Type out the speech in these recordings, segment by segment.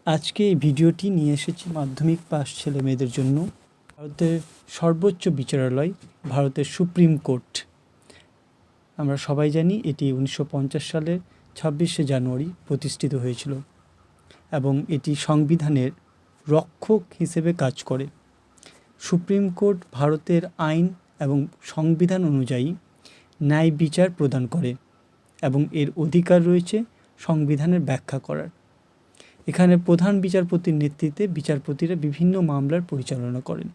আজকে এই ভিডিওটি নিয়ে এসেছি মাধ্যমিক পাস ছেলে মেয়েদের জন্য। ভারতের সর্বোচ্চ বিচারালয়, ভারতের সুপ্রিম কোর্ট। আমরা সবাই জানি এটি 1950 সালের 26শে জানুয়ারি প্রতিষ্ঠিত হয়েছিল এবং এটি সংবিধানের রক্ষক হিসেবে কাজ করে। সুপ্রিম কোর্ট ভারতের আইন এবং সংবিধান অনুযায়ী ন্যায় বিচার প্রদান করে এবং এর অধিকার রয়েছে সংবিধানের ব্যাখ্যা করার। এখানে প্রধান বিচারপতির নেতৃত্বে বিচারপতিরা বিভিন্ন মামলার পরিচালনা করেন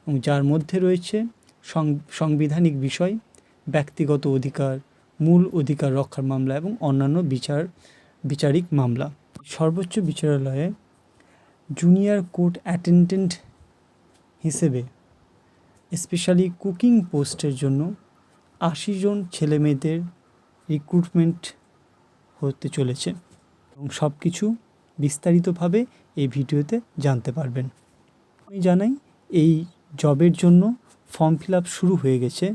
এবং যার মধ্যে রয়েছে সাংবিধানিক বিষয়, ব্যক্তিগত অধিকার, মূল অধিকার রক্ষার মামলা এবং অন্যান্য বিচারিক মামলা। সর্বোচ্চ বিচারালয়ে জুনিয়র কোর্ট অ্যাটেন্ডেন্ট হিসেবে স্পেশালি কুকিং পোস্টের জন্য 80 জন ছেলেমেয়েদের রিক্রুটমেন্ট হতে চলেছে এবং সব কিছু বিস্তারিতভাবে এই ভিডিওতে জানতে পারবেন। আমি জানাই এই জবের জন্য ফর্ম ফিল আপ শুরু হয়ে গেছে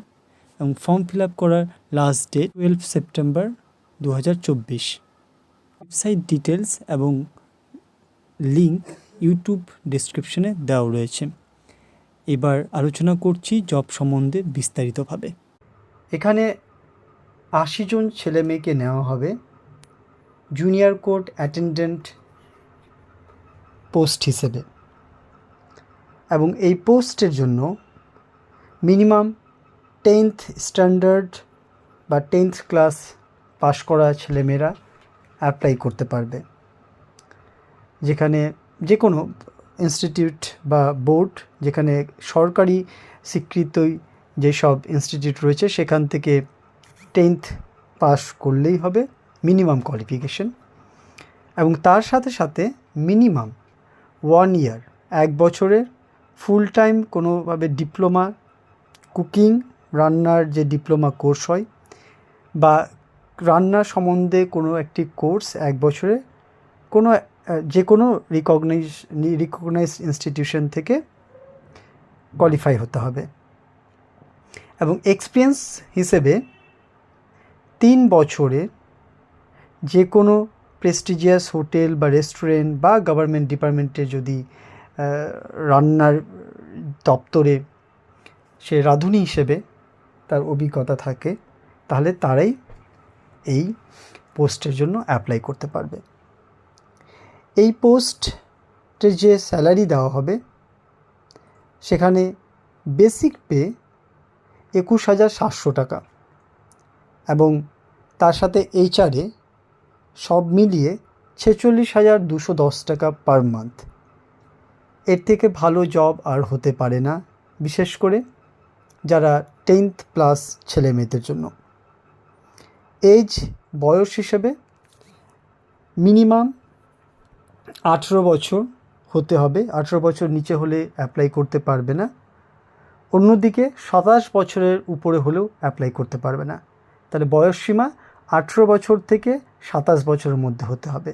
এবং ফর্ম ফিল আপ করার last date 12 September 2024। Website details এবং লিঙ্ক ইউটিউব ডেসক্রিপশনে দেওয়া রয়েছে। এবার আলোচনা করছি জব সম্বন্ধে বিস্তারিতভাবে। এখানে 80 জন ছেলে মেয়েকে নেওয়া হবে জুনিয়র কোর্ট অ্যাটেন্ডেন্ট পোস্ট হিসেবে এবং এই পোস্টের জন্য মিনিমাম 10th স্ট্যান্ডার্ড বা 10th ক্লাস পাশ করা ছেলেমেয়েরা অ্যাপ্লাই করতে পারবে। যেখানে যে কোনো ইনস্টিটিউট বা বোর্ড, যেখানে সরকারি স্বীকৃত যেসব ইনস্টিটিউট রয়েছে সেখান থেকে 10th পাস করলেই হবে মিনিমাম কোয়ালিফিকেশন, এবং তার সাথে সাথে মিনিমাম 1 ইয়ার 1 বছরের ফুল টাইম কোনোভাবে ডিপ্লোমা কুকিং রান্নার যে ডিপ্লোমা কোর্স হয় বা রান্না সম্বন্ধে কোনো একটি কোর্স 1 বছরে কোনো যে কোনো রিকগনাইজড ইনস্টিটিউশন থেকে কোয়ালিফাই হতে হবে। এবং এক্সপিরিয়েন্স হিসেবে 3 বছরে যে কোনো প্রেস্টিজিয়াস হোটেল বা রেস্টুরেন্ট বা গভর্নমেন্ট ডিপার্টমেন্টে যদি রান্নার দপ্তরে সে রাঁধুনি হিসেবে তার অভিজ্ঞতা থাকে তাহলে তারাই এই পোস্টের জন্য অ্যাপ্লাই করতে পারবে। এই পোস্টের যে স্যালারি দেওয়া হবে সেখানে বেসিক পে 21,700 টাকা এবং তার সাথে এইচআরে সব মিলিয়ে 46,210 টাকা পার মান্থ। এর থেকে ভালো জব আর হতে পারে না, বিশেষ করে যারা 10th প্লাস ছেলে মেয়েদের জন্য। বয়স হিসেবে মিনিমাম 18 বছর হতে হবে, 18 বছর নিচে হলে অ্যাপ্লাই করতে পারবে না। অন্যদিকে 27 বছরের উপরে হলেও অ্যাপ্লাই করতে পারবে না। তাহলে বয়স সীমা 18 বছর থেকে 27 বছরের মধ্যে হতে হবে।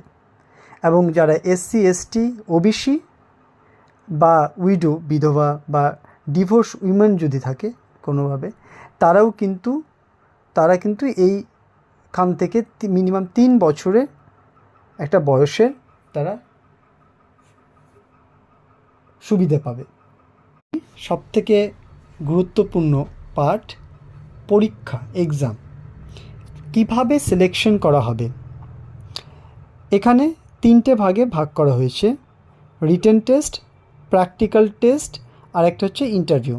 এবং যারা SC ST OBC বা উইডো বিধবা বা ডিভোর্স উইমেন যদি থাকে কোনোভাবে, তারা কিন্তু এইখান থেকে মিনিমাম 3 বছরের একটা বয়সের তারা সুবিধা পাবে। সবথেকে গুরুত্বপূর্ণ পার্ট পরীক্ষা, এক্সাম। কিভাবে সিলেকশন করা হবে? এখানে 3টে ভাগে ভাগ করা হয়েছে: রিটেন টেস্ট, প্র্যাকটিক্যাল টেস্ট আর একটা হচ্ছে ইন্টারভিউ।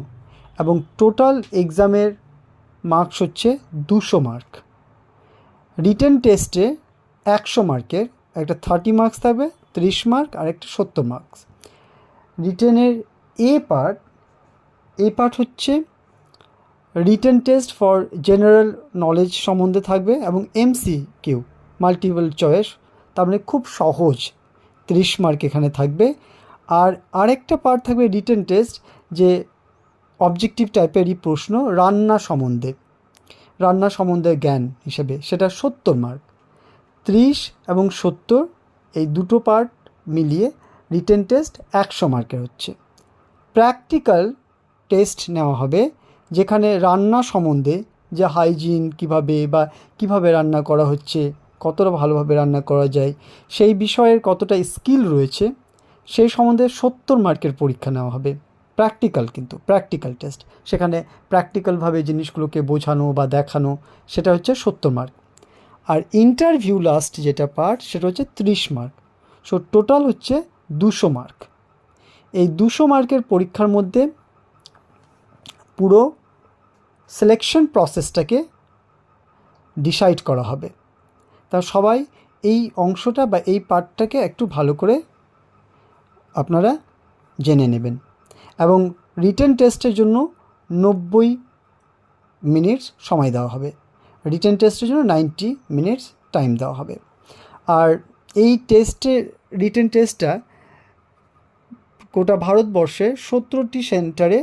এবং টোটাল এক্সামের মার্কস হচ্ছে 200 মার্ক। রিটেন টেস্টে 100 মার্কের একটা 30 মার্কস থাকবে, 30 মার্ক আর একটা 70 মার্কস। রিটেনের এ পার্ট হচ্ছে written test for general knowledge সম্বন্ধে থাকবে এবং MCQ মাল্টিপল চয়েস, তার মানে খুব সহজ, 30 মার্ক এখানে থাকবে। আর আরেকটা পার্ট থাকবে রিটেন টেস্ট, যে অবজেক্টিভ টাইপেরই প্রশ্ন রান্না সম্বন্ধে জ্ঞান হিসেবে, সেটা 70 মার্ক। 30 এবং 70 এই দুটো পার্ট মিলিয়ে রিটেন টেস্ট 100 মার্কের হচ্ছে। প্র্যাকটিক্যাল টেস্ট নেওয়া হবে, যেখানে রান্না সম্বন্ধে যে হাইজিন কীভাবে রান্না করা হচ্ছে কতটা ভালোভাবে রান্না করা যায়, সেই বিষয়ের কতটা স্কিল রয়েছে, সেই সম্বন্ধে 70 মার্কের পরীক্ষা নেওয়া হবে। প্র্যাকটিক্যাল, কিন্তু প্র্যাকটিক্যাল টেস্ট, সেখানে প্র্যাকটিক্যালভাবে জিনিসগুলোকে বোঝানো বা দেখানো, সেটা হচ্ছে 70 মার্ক। আর ইন্টারভিউ লাস্ট যেটা পার্ট, সেটা হচ্ছে 30 মার্ক। সো টোটাল হচ্ছে 200 মার্ক। এই 200 মার্কের পরীক্ষার মধ্যে পুরো সিলেকশন প্রসেসটাকে ডিসাইড করা হবে। তা সবাই এই অংশটা বা এই পার্টটাকে একটু ভালো করে আপনারা জেনে নেবেন। এবং রিটেন টেস্টের জন্য 90 মিনিটস সময় দেওয়া হবে। রিটেন টেস্টের জন্য 90 মিনিটস টাইম দেওয়া হবে। আর এই রিটেন টেস্টটা গোটা ভারতবর্ষে 70টি সেন্টারে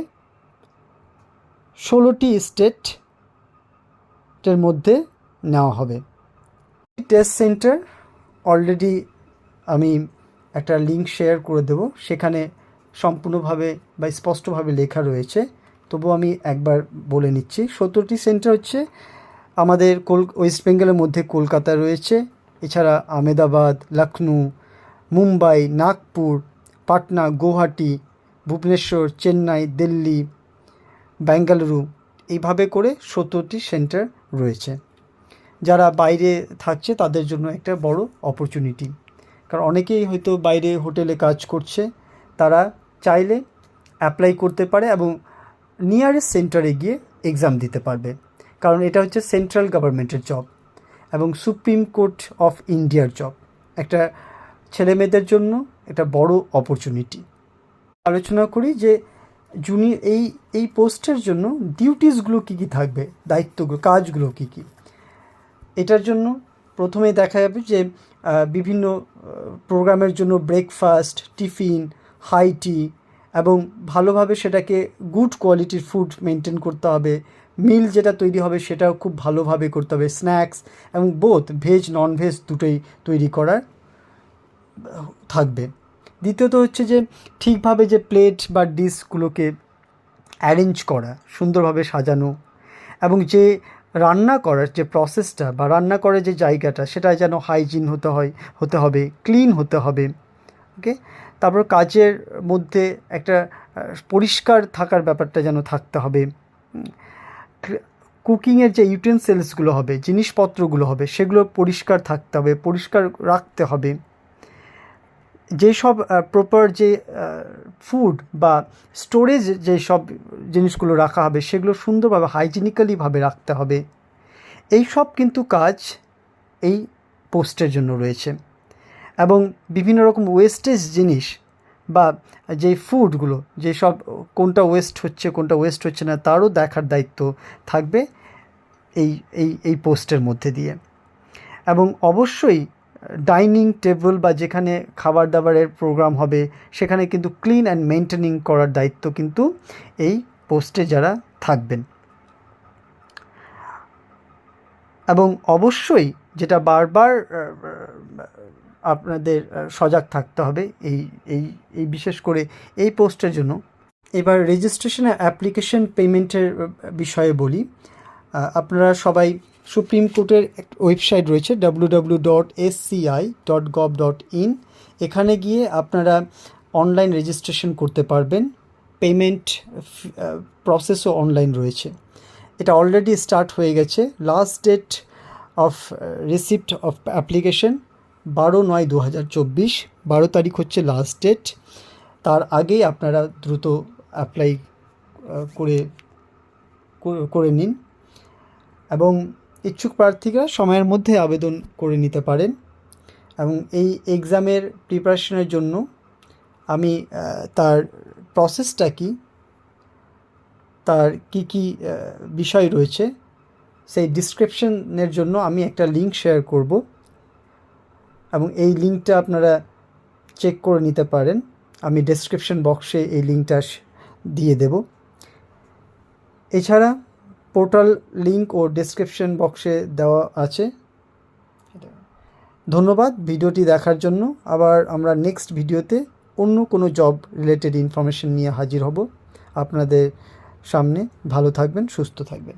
16টি স্টেটের মধ্যে নেওয়া হবে। টেস্ট সেন্টার অলরেডি আমি একটা লিঙ্ক শেয়ার করে দেব, সেখানে সম্পূর্ণভাবে বা স্পষ্টভাবে লেখা রয়েছে, তবু আমি একবার বলে নিচ্ছি। 70টি সেন্টার হচ্ছে আমাদের ওয়েস্ট বেঙ্গলের মধ্যে কলকাতা রয়েছে, এছাড়া আহমেদাবাদ, লখনউ, মুম্বাই, নাগপুর, পাটনা, গুয়াহাটি, ভুবনেশ্বর, চেন্নাই, দিল্লি, বেঙ্গালুরু, এইভাবে করে 70টি সেন্টার রয়েছে। যারা বাইরে থাকছে তাদের জন্য একটা বড় অপরচুনিটি, কারণ অনেকেই হয়তো বাইরে হোটেলে কাজ করছে, তারা চাইলে অ্যাপ্লাই করতে পারে এবং নিয়ারেস্ট সেন্টারে গিয়ে এক্সাম দিতে পারবে, কারণ এটা হচ্ছে সেন্ট্রাল গভর্নমেন্টের জব এবং সুপ্রিম কোর্ট অফ ইন্ডিয়ার জব। একটা ছেলেমেয়েদের জন্য একটা বড় অপরচুনিটি। আলোচনা করি যে এই পোস্টের জন্য ডিউটিসগুলো কী কী থাকবে, দায়িত্বগুলো, কাজগুলো কী কী। এটার জন্য প্রথমেই দেখা যাবে যে বিভিন্ন প্রোগ্রামের জন্য ব্রেকফাস্ট, টিফিন, হাই টি এবং ভালোভাবে সেটাকে গুড কোয়ালিটির ফুড মেনটেন করতে হবে। মিল যেটা তৈরি হবে সেটাও খুব ভালোভাবে করতে হবে। স্ন্যাক্স এবং বোথ ভেজ নন ভেজ দুটোই তৈরি করার থাকবে। দ্বিতীয়ত হচ্ছে যে ঠিকভাবে যে প্লেট বা ডিশগুলোকে অ্যারেঞ্জ করা, সুন্দরভাবে সাজানো, এবং যে রান্না করার যে প্রসেসটা বা রান্না করার যে জায়গাটা, সেটা যেন হাইজিন হতে হবে, ক্লিন হতে হবে। ওকে, তারপর কাজের মধ্যে একটা পরিষ্কার থাকার ব্যাপারটা যেন থাকতে হবে। কুকিংয়ের যে ইউটেন্সিলসগুলো হবে, জিনিসপত্রগুলো হবে, সেগুলো পরিষ্কার থাকতে হবে, পরিষ্কার রাখতে হবে। যেসব প্রপার যে ফুড বা স্টোরেজ যেসব জিনিসগুলো রাখা হবে, সেগুলো সুন্দরভাবে হাইজিনিক্যালিভাবে রাখতে হবে। এই সব কিন্তু কাজ এই পোস্টের জন্য রয়েছে। এবং বিভিন্ন রকম ওয়েস্টেজ জিনিস বা যেই ফুডগুলো, যেসব কোনটা ওয়েস্ট হচ্ছে না, তারও দেখার দায়িত্ব থাকবে এই পোস্টের মধ্যে দিয়ে। এবং অবশ্যই ডাইনিং টেবিল বা যেখানে খাবার দাবারের প্রোগ্রাম হবে, সেখানে কিন্তু ক্লিন অ্যান্ড মেনটেনিং করার দায়িত্ব কিন্তু এই পোস্টে যারা থাকবেন। এবং অবশ্যই যেটা বারবার আপনাদের সজাগ থাকতে হবে এই বিশেষ করে এই পোস্টের জন্য। এবার রেজিস্ট্রেশন অ্যাপ্লিকেশন পেমেন্টের বিষয়ে বলি। আপনারা সবাই সুপ্রিম কোর্টের ওয়েবসাইট রয়েছে www.sci.gov.in, এখানে গিয়ে আপনারা অনলাইন রেজিস্ট্রেশন করতে পারবেন। পেমেন্ট প্রসেসও অনলাইন রয়েছে। এটা অলরেডি স্টার্ট হয়ে গেছে। Last date of receipt of application 12/9/2024, 12 তারিখ হচ্ছে লাস্ট ডেট। তার আগেই আপনারা দ্রুত অ্যাপ্লাই করে নিন এবং ইচ্ছুক প্রার্থীরা সময়ের মধ্যে আবেদন করে নিতে পারেন। এবং এই এক্সামের প্রিপারেশনের জন্য আমি তার প্রসেসটা কি, তার কি বিষয় রয়েছে, সেই ডিসক্রিপশনের জন্য আমি একটা লিঙ্ক শেয়ার করব এবং এই লিঙ্কটা আপনারা চেক করে নিতে পারেন। আমি ডেসক্রিপশন বক্সে এই লিঙ্কটা দিয়ে দেব। এছাড়া পোর্টাল লিঙ্ক ও ডেসক্রিপশন বক্সে দেওয়া আছে। ধন্যবাদ ভিডিওটি দেখার জন্য। আবার আমরা নেক্সট ভিডিওতে অন্য কোনো জব রিলেটেড ইনফরমেশন নিয়ে হাজির হব আপনাদের সামনে। ভালো থাকবেন, সুস্থ থাকবেন।